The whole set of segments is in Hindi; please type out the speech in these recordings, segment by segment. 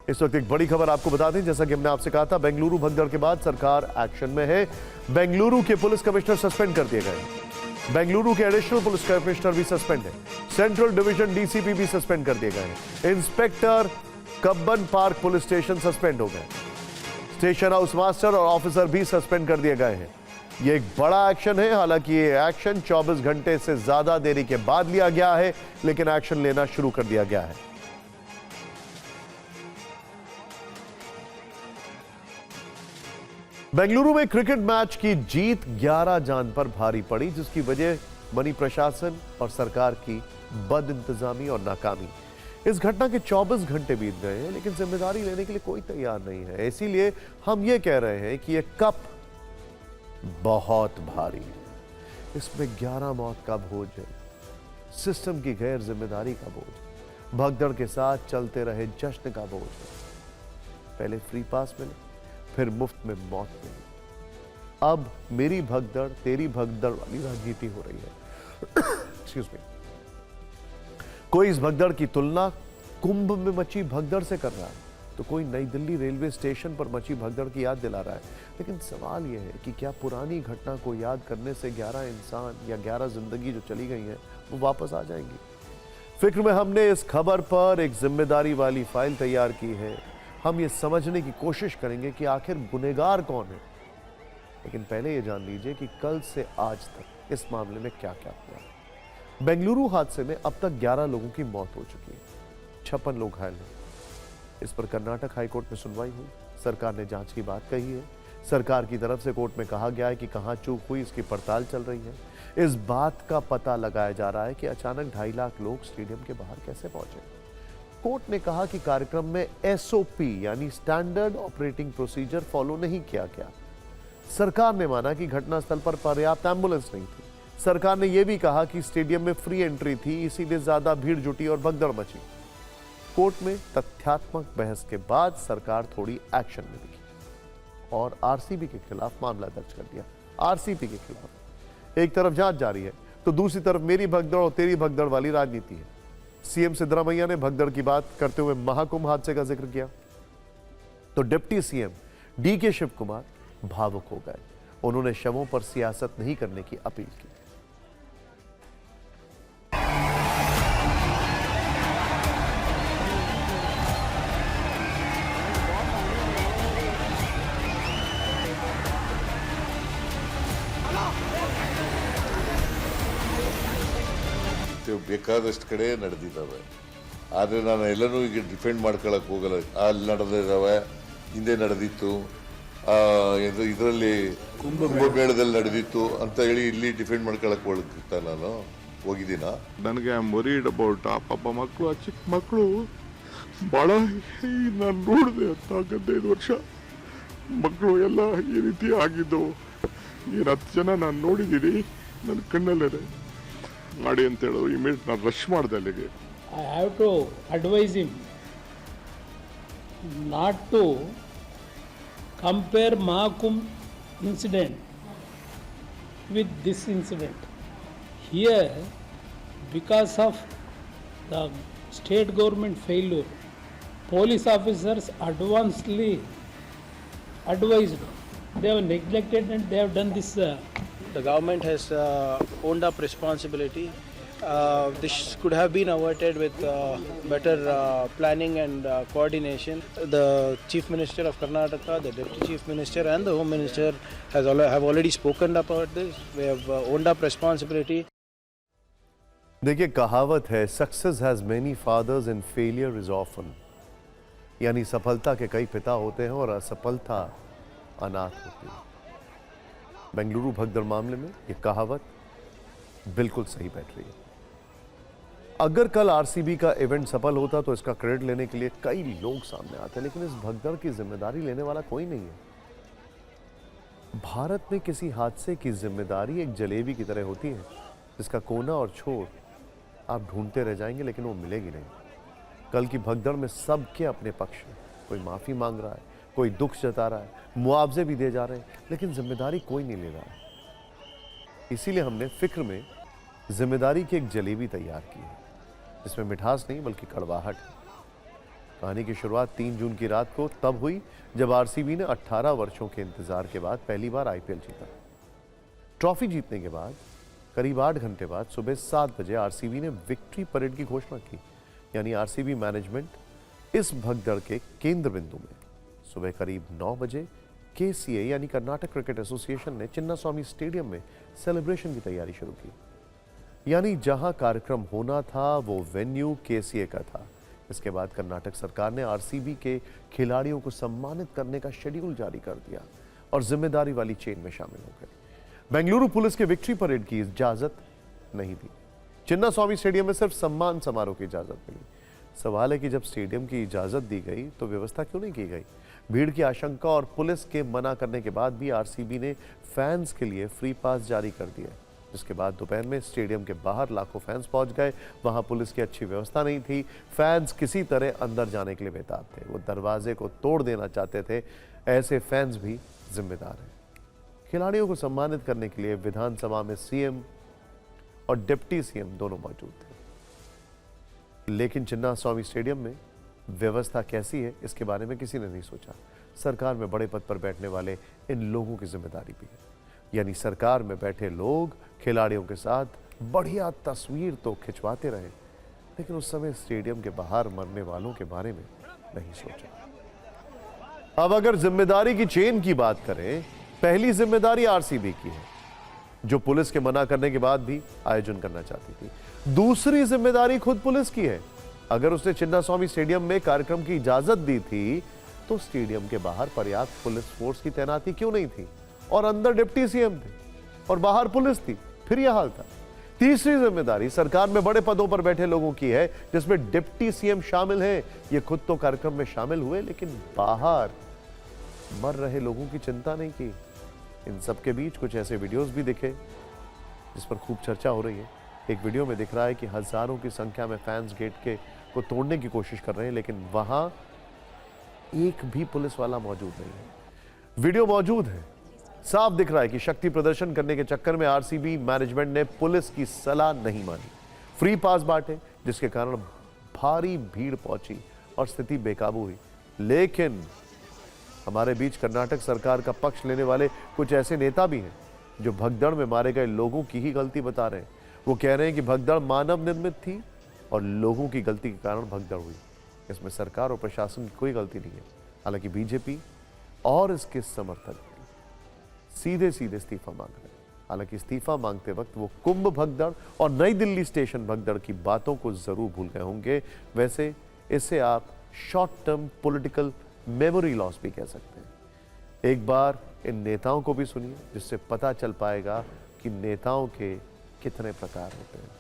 इस वक्त एक बड़ी खबर आपको बता दें, जैसा कि हमने आपसे कहा था, बेंगलुरु भगदड़ के बाद सरकार एक्शन में है। बेंगलुरु के पुलिस कमिश्नर सस्पेंड कर दिए गए। बेंगलुरु के एडिशनल पुलिस कमिश्नर भी सस्पेंड है। सेंट्रल डिवीजन डीसीपी भी सस्पेंड कर दिए गए हैं। Inspector Cubbon park police station suspend हो गए। स्टेशन हाउस मास्टर और ऑफिसर भी सस्पेंड कर दिए गए हैं। यह एक बड़ा एक्शन है। हालांकि यह एक्शन 24 घंटे से ज्यादा देरी के बाद लिया गया है, लेकिन एक्शन लेना शुरू कर दिया गया है। बेंगलुरु में क्रिकेट मैच की जीत 11 जान पर भारी पड़ी, जिसकी वजह बनी प्रशासन और सरकार की बदइंतजामी और नाकामी। इस घटना के 24 घंटे बीत गए हैं, लेकिन जिम्मेदारी लेने के लिए कोई तैयार नहीं है। इसीलिए हम ये कह रहे हैं कि यह कप बहुत भारी है। इसमें 11 मौत का बोझ है, सिस्टम की गैर जिम्मेदारी का बोझ, भगदड़ के साथ चलते रहे जश्न का बोझ है। पहले फ्री पास मिले, फिर मुफ्त में मौत मिली। अब मेरी भगदड़ तेरी भगदड़ वाली राजनीति हो रही है। Excuse me. कोई इस भगदड़ की तुलना कुंभ में मची भगदड़ से कर रहा है, तो कोई नई दिल्ली रेलवे स्टेशन पर मची भगदड़ की याद दिला रहा है। लेकिन सवाल यह है कि क्या पुरानी घटना को याद करने से 11 इंसान या 11 जिंदगी जो चली गई हैं वो वापस आ जाएंगी? फिक्र में हमने इस खबर पर एक जिम्मेदारी वाली फाइल तैयार की है। हम ये समझने की कोशिश करेंगे कि आखिर गुनहगार कौन है। लेकिन पहले ये जान लीजिए कि कल से आज तक इस मामले में क्या क्या हुआ। बेंगलुरु हादसे में अब तक 11 लोगों की मौत हो चुकी है, 56 लोग घायल हैं। इस पर कर्नाटक हाईकोर्ट में सुनवाई हुई। सरकार ने जांच की बात कही है। सरकार की तरफ से कोर्ट में कहा गया है कि कहां चूक हुई, इसकी पड़ताल चल रही है। इस बात का पता लगाया जा रहा है कि अचानक 2.5 लाख लोग स्टेडियम के बाहर कैसे पहुंचे। कोर्ट ने कहा कि कार्यक्रम में एसओपी यानी स्टैंडर्ड ऑपरेटिंग प्रोसीजर फॉलो नहीं किया गया। सरकार ने माना कि घटनास्थल पर पर्याप्त एम्बुलेंस नहीं थी। सरकार ने यह भी कहा कि स्टेडियम में फ्री एंट्री थी, इसीलिए ज्यादा भीड़ जुटी और भगदड़ मची। कोर्ट में तथ्यात्मक बहस के बाद सरकार थोड़ी एक्शन में दिखी और आरसीबी के खिलाफ मामला दर्ज कर दिया। आरसीबी के खिलाफ एक तरफ जांच जारी है, तो दूसरी तरफ मेरी भगदड़ और तेरी भगदड़ वाली राजनीति है। सीएम सिद्धरामैया ने भगदड़ की बात करते हुए महाकुंभ हादसे का जिक्र किया, तो deputy CM DK Shivakumar भावुक हो गए। उन्होंने शवों पर सियासत नहीं करने की अपील की। ಬೇಕಾದಷ್ಟು ಕಡೆ ನಡೆದಿದ್ದಾವೆ, ಆದರೆ ನಾನು ಎಲ್ಲನೂ ಈಗ ಡಿಫೆಂಡ್ ಮಾಡ್ಕೊಳ್ಳೋಕೆ ಹೋಗಲ್ಲ. ಅಲ್ಲಿ ನಡೆದಿದ್ದಾವೆ, ಹಿಂದೆ ನಡೆದಿತ್ತು, ಇದರಲ್ಲಿ ಕುಂಭಮೇಳದಲ್ಲಿ ನಡೆದಿತ್ತು ಅಂತ ಹೇಳಿ ಇಲ್ಲಿ ಡಿಫೆಂಡ್ ಮಾಡ್ಕೊಳ್ಳೋಕೆ ಹೋಗ್ತಾ ನಾನು ಹೋಗಿದ್ದೀನ. ನನಗೆ ಐ ಆಮ್ ವರಿಡ್ ಅಬೌಟ್ ಆ ಪಾಪ ಮಕ್ಕಳು, ಆ ಚಿಕ್ಕ ಮಕ್ಕಳು ಭಾಳ ನಾನು ನೋಡಿದೆ 4-5 ವರ್ಷ ಮಕ್ಕಳು ಎಲ್ಲ ಈ ರೀತಿ ಆಗಿದ್ದವು. ಏನು 10 ಜನ ನಾನು ನೋಡಿದ್ದೀನಿ, ನನ್ನ ಕಣ್ಣಲ್ಲೇ ಮಾಡಿ ಅಂತ ಹೇಳೋದು. ಇಮಿಡಿಯೇಟ್ ನಾನು ರಶ್ ಮಾಡಿದೆ ಅಲ್ಲಿಗೆ. I have to advise him not to compare Mahakumbh incident with this incident. Here, because of the state government failure, police officers advancedly advised. They have neglected and they have done this. The government has owned up responsibility. This could have been avoided with better planning and coordination. The Chief Minister of Karnataka, the Deputy Chief Minister and the Home Minister have already spoken about this. We have owned up responsibility. देखिए, कहावत है, success has many fathers and failure is orphan. यानी सफलता के कई पिता होते हैं और असफलता अनाथ होती है। बेंगलुरु भगदड़ मामले में यह कहावत बिल्कुल सही बैठ रही है। अगर कल आरसीबी का इवेंट सफल होता तो इसका क्रेडिट लेने के लिए कई लोग सामने आते, लेकिन इस भगदड़ की जिम्मेदारी लेने वाला कोई नहीं है। भारत में किसी हादसे की जिम्मेदारी एक जलेबी की तरह होती है, जिसका कोना और छोर आप ढूंढते रह जाएंगे, लेकिन वो मिलेगी नहीं। कल की भगदड़ में सबके अपने पक्ष हैं। कोई माफी मांग रहा है, कोई दुख जता रहा है, मुआवजे भी दिए जा रहे हैं, लेकिन जिम्मेदारी कोई नहीं ले रहा है। इसीलिए हमने फिक्र में जिम्मेदारी की एक जलेबी तैयार की है, जिसमें मिठास नहीं बल्कि कड़वाहट है। कहानी की शुरुआत 3 जून की रात को तब हुई जब आरसीबी ने 18 वर्षों के इंतजार के बाद पहली बार आईपीएल जीता। ट्रॉफी जीतने के बाद करीब 8 घंटे बाद सुबह 7 बजे आरसीबी ने विक्ट्री परेड की घोषणा की। यानी आरसीबी मैनेजमेंट इस भगदड़ के केंद्र बिंदु में। सुबह करीब 9 बजे केसीए यानी कर्नाटक क्रिकेट एसोसिएशन ने चिन्नास्वामी स्टेडियम में सेलिब्रेशन की तैयारी शुरू की। यानी जहां कार्यक्रम होना था वो वेन्यू केसीए का था। इसके बाद कर्नाटक सरकार ने आरसीबी के खिलाड़ियों को सम्मानित करने का शेड्यूल जारी कर दिया और जिम्मेदारी वाली चेन में शामिल हो गए। बेंगलुरु पुलिस के विक्ट्री परेड की इजाजत नहीं दी। चिन्नास्वामी स्टेडियम में सिर्फ सम्मान समारोह की इजाजत मिली। सवाल है कि जब स्टेडियम की इजाजत दी गई तो व्यवस्था क्यों नहीं की गई? भीड़ की आशंका और पुलिस के मना करने के बाद भी आरसीबी ने फैंस के लिए फ्री पास जारी कर दिए, जिसके बाद दोपहर में स्टेडियम के बाहर लाखों फैंस पहुंच गए। वहां पुलिस की अच्छी व्यवस्था नहीं थी। फैंस किसी तरह अंदर जाने के लिए बेताब थे। वो दरवाजे को तोड़ देना चाहते थे। ऐसे फैंस भी जिम्मेदार हैं। खिलाड़ियों को सम्मानित करने के लिए विधानसभा में सीएम और डिप्टी सीएम दोनों मौजूद थे, लेकिन चिन्नास्वामी स्टेडियम में व्यवस्था कैसी है इसके बारे में किसी ने नहीं सोचा। सरकार में बड़े पद पर बैठने वाले इन लोगों की जिम्मेदारी भी है। यानी सरकार में बैठे लोग खिलाड़ियों के साथ बढ़िया तस्वीर तो खिंचवाते रहे, लेकिन उस समय स्टेडियम के बाहर मरने वालों के बारे में नहीं सोचा। अब अगर जिम्मेदारी की चेन की बात करें, पहली जिम्मेदारी आरसीबी की है, जो पुलिस के मना करने के बाद भी आयोजन करना चाहती थी। दूसरी जिम्मेदारी खुद पुलिस की है। अगर उसने चिन्नास्वामी स्टेडियम में कार्यक्रम की इजाजत दी थी तो स्टेडियम के बाहर पर्याप्त पुलिस फोर्स की तैनाती क्यों नहीं थी? और अंदर डिप्टी सीएम थे और बाहर पुलिस थी, फिर यह हाल था। तीसरी जिम्मेदारी सरकार में बड़े पदों पर बैठे लोगों की है, जिसमें डिप्टी सीएम शामिल हैं। ये खुद तो कार्यक्रम में शामिल हुए, लेकिन बाहर मर रहे लोगों की चिंता नहीं की। इन सब के बीच कुछ ऐसे वीडियोस भी दिखे जिस पर खूब चर्चा हो रही है। एक वीडियो में दिख रहा है कि हजारों की संख्या में फैंस गेट को तोड़ने की कोशिश कर रहे हैं, लेकिन वहां एक भी पुलिस वाला मौजूद नहीं है। वीडियो मौजूद है, साफ दिख रहा है कि शक्ति प्रदर्शन करने के चक्कर में आरसीबी मैनेजमेंट ने पुलिस की सलाह नहीं मानी, फ्री पास बांटे, जिसके कारण भारी भीड़ पहुंची और स्थिति बेकाबू हुई। लेकिन हमारे बीच कर्नाटक सरकार का पक्ष लेने वाले कुछ ऐसे नेता भी हैं जो भगदड़ में मारे गए लोगों की ही गलती बता रहे हैं। वो कह रहे हैं कि भगदड़ मानव निर्मित थी और लोगों की गलती के कारण भगदड़ हुई। इसमें सरकार और प्रशासन की कोई गलती नहीं है। हालांकि बीजेपी और इसके समर्थक सीधे सीधे इस्तीफा मांग रहे हैं। हालांकि इस्तीफा मांगते वक्त वो कुंभ भगदड़ और नई दिल्ली स्टेशन भगदड़ की बातों को जरूर भूल गए होंगे। वैसे इसे आप short term political memory loss भी कह सकते हैं। एक बार इन नेताओं को भी सुनिए, जिससे पता चल पाएगा कि नेताओं के कितने प्रकार होते हैं।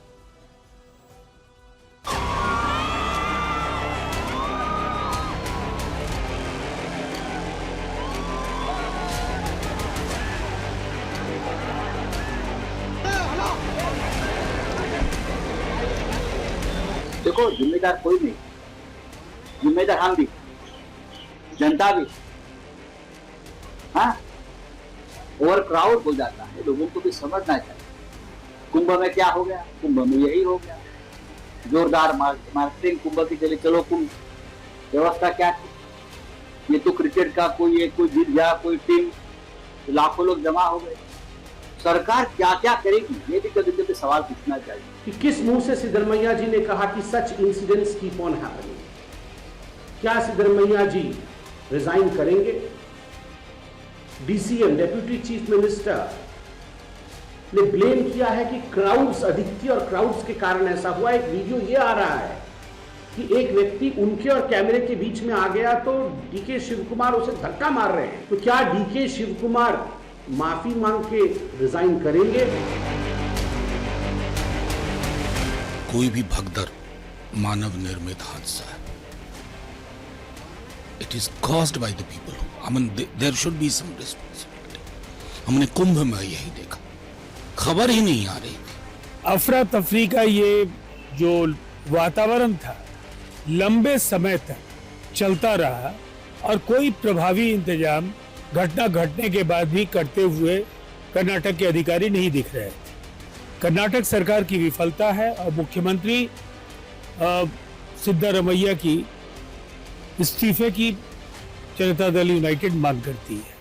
देखो, जिम्मेदार कोई नहीं, जिम्मेदार हम भी, जनता भी। हाँ, ओवर क्राउड हो जाता है, लोगों को भी समझना चाहिए। कुंभ में क्या हो गया? कुंभ में यही हो गया, जोरदार मार्केटिंग कुंभ की चले, चलो कुंभ। व्यवस्था क्या थी? ये तो क्रिकेट का कोई जीत गया कोई टीम, लाखों लोग जमा हो गए। सरकार क्या क्या करेगी, ये भी कभी कभी सवाल पूछना चाहिए कि किस मुंह से सिद्धरमैया जी ने कहा कि such incidents keep on happening. क्या सिद्धरमैया जी रिजाइन करेंगे? डीसीएम डेप्यूटी चीफ मिनिस्टर ने ब्लेम किया है कि क्राउड्स अधिक थी और क्राउड्स के कारण ऐसा हुआ। एक वीडियो ये आ रहा है कि एक व्यक्ति उनके और कैमरे के बीच में आ गया तो डीके शिवकुमार उसे धक्का मार रहे हैं। तो क्या डीके शिवकुमार माफी मांग के रिजाइन करेंगे? कोई भी भगदड़ मानव निर्मित हादसा है। It is caused by the people. I mean, there should be some responsibility. हमने कुंभ में यही देखा, खबर ही नहीं आ रही थी। अफरा तफरी का ये जो वातावरण था लंबे समय तक चलता रहा और कोई प्रभावी इंतजाम घटना घटने के बाद भी करते हुए कर्नाटक के अधिकारी नहीं दिख रहे थे। कर्नाटक सरकार की विफलता है और मुख्यमंत्री सिद्धरमैया की इस्तीफे की जनता दल यूनाइटेड मांग करती है।